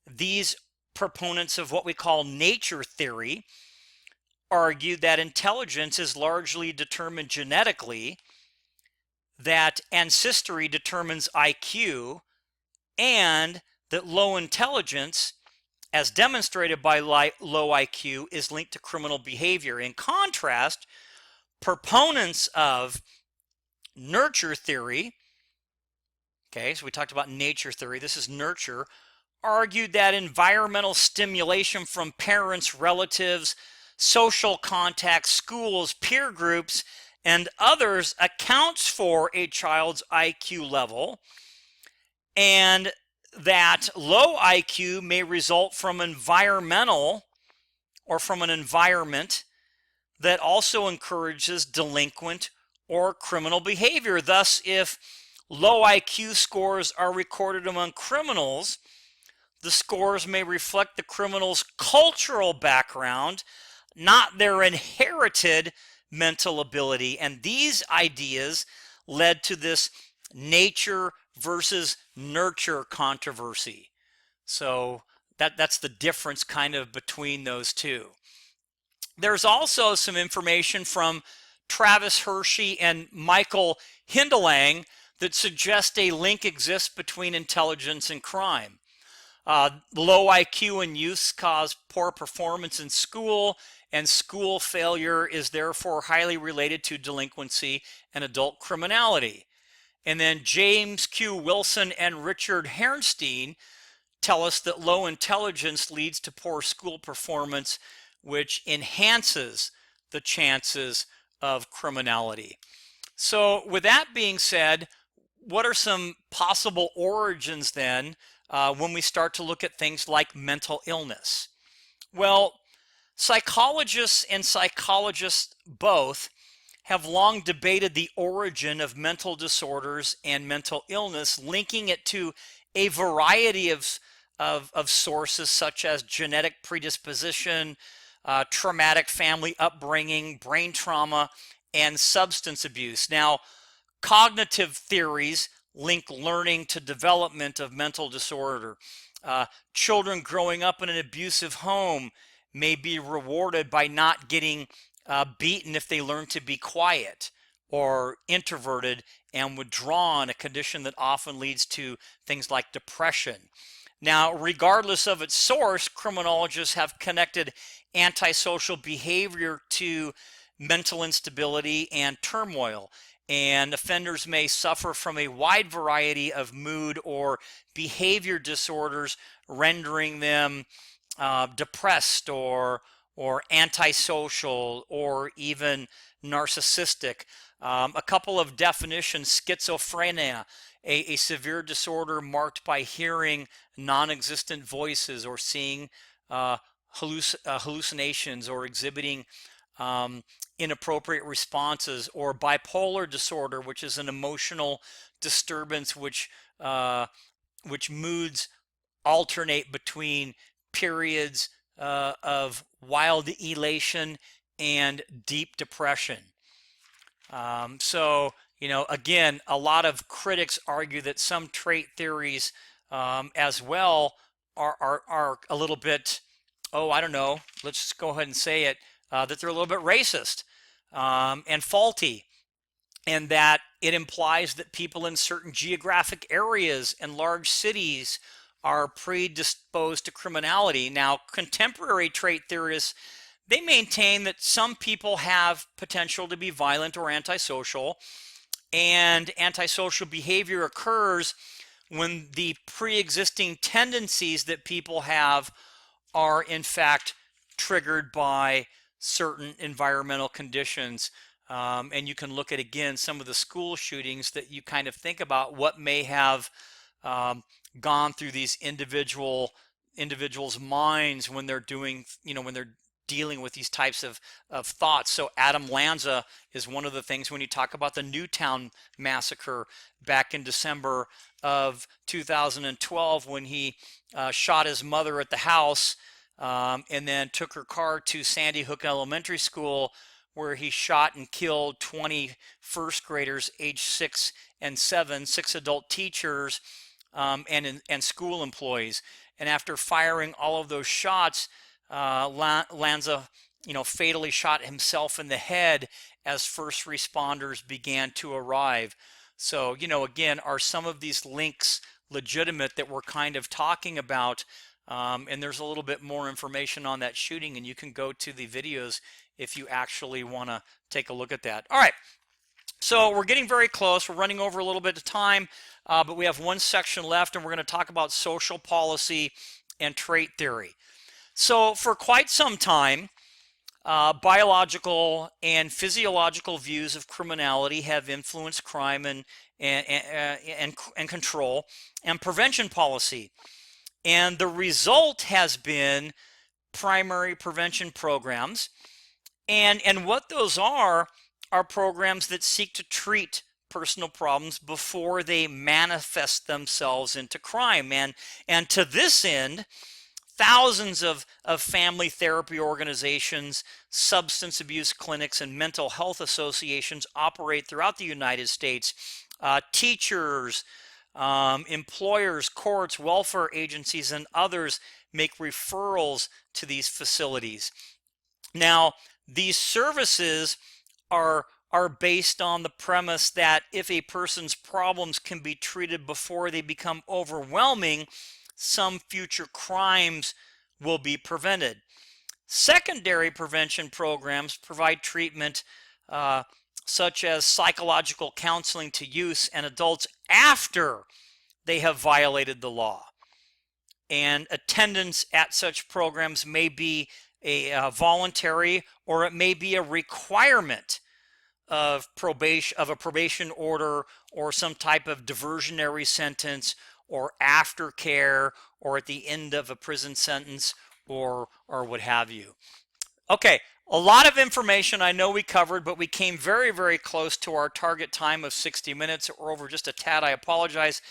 [SPEAKER 1] These proponents of what we call nature theory argue that intelligence is largely determined genetically, that ancestry determines IQ, and that low intelligence as demonstrated by low IQ, is linked to criminal behavior. In contrast, proponents of nurture theory, okay, so we talked about nature theory, this is nurture, argued that environmental stimulation from parents, relatives, social contacts, schools, peer groups, and others accounts for a child's IQ level, and that low IQ may result from environmental or from an environment that also encourages delinquent or criminal behavior. Thus, if low IQ scores are recorded among criminals, the scores may reflect the criminal's cultural background, not their inherited mental ability. And these ideas led to this nature versus nurture controversy. So that's the difference kind of between those two. There's also some information from Travis Hershey and Michael Hindelang that suggests a link exists between intelligence and crime. Low IQ in youth cause poor performance in school, and school failure is therefore highly related to delinquency and adult criminality. And then James Q. Wilson and Richard Herrnstein tell us that low intelligence leads to poor school performance, which enhances the chances of criminality. So with that being said, what are some possible origins then when we start to look at things like mental illness? Well, psychologists and psychologists both have long debated the origin of mental disorders and mental illness, linking it to a variety of sources such as genetic predisposition, traumatic family upbringing, brain trauma, and substance abuse. Now, cognitive theories link learning to development of mental disorder. Children growing up in an abusive home may be rewarded by not getting beaten if they learn to be quiet or introverted and withdrawn, a condition that often leads to things like depression. Now, regardless of its source, criminologists have connected antisocial behavior to mental instability and turmoil, and offenders may suffer from a wide variety of mood or behavior disorders, rendering them depressed or antisocial or even narcissistic. A couple of definitions: schizophrenia, a severe disorder marked by hearing non-existent voices or seeing hallucinations or exhibiting inappropriate responses; or bipolar disorder, which is an emotional disturbance which moods alternate between periods of wild elation and deep depression. So, again, a lot of critics argue that some trait theories as well are a little bit, I don't know, let's just go ahead and say it, that they're a little bit racist and faulty, and that it implies that people in certain geographic areas and large cities are predisposed to criminality. Now, contemporary trait theorists, they maintain that some people have potential to be violent or antisocial, and antisocial behavior occurs when the pre-existing tendencies that people have are in fact triggered by certain environmental conditions. And you can look at, again, some of the school shootings that you kind of think about what may have gone through these individuals' minds when they're doing, when they're dealing with these types of thoughts. So Adam Lanza is one of the things when you talk about the Newtown massacre back in December of 2012, when he shot his mother at the house and then took her car to Sandy Hook Elementary School, where he shot and killed 20 first graders aged 6 and 7, 6 adult teachers, and school employees. And after firing all of those shots, Lanza, fatally shot himself in the head as first responders began to arrive. So, again, are some of these links legitimate that we're kind of talking about. And there's a little bit more information on that shooting, and you can go to the videos if you actually want to take a look at that. All right, so we're getting very close. We're running over a little bit of time, but we have one section left, and we're going to talk about social policy and trait theory. So for quite some time, biological and physiological views of criminality have influenced crime and control and prevention policy. And the result has been primary prevention programs. And what those are programs that seek to treat personal problems before they manifest themselves into crime. And to this end, thousands of family therapy organizations, substance abuse clinics, and mental health associations operate throughout the United States. Teachers, employers, courts, welfare agencies, and others make referrals to these facilities. Now, these services are based on the premise that if a person's problems can be treated before they become overwhelming, some future crimes will be prevented. Secondary prevention programs provide treatment such as psychological counseling to youth and adults after they have violated the law. And attendance at such programs may be a voluntary, or it may be a requirement of a probation order, or some type of diversionary sentence, or aftercare, or at the end of a prison sentence, or what have you. Okay, a lot of information I know we covered, but we came very, very close to our target time of 60 minutes, or over just a tad. I apologize.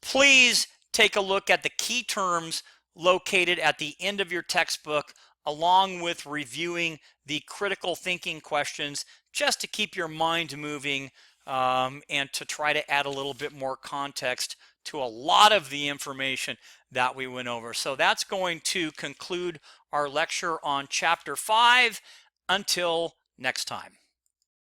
[SPEAKER 1] Please take a look at the key terms located at the end of your textbook, along with reviewing the critical thinking questions, just to keep your mind moving and to try to add a little bit more context to a lot of the information that we went over. So that's going to conclude our lecture on Chapter 5. Until next time.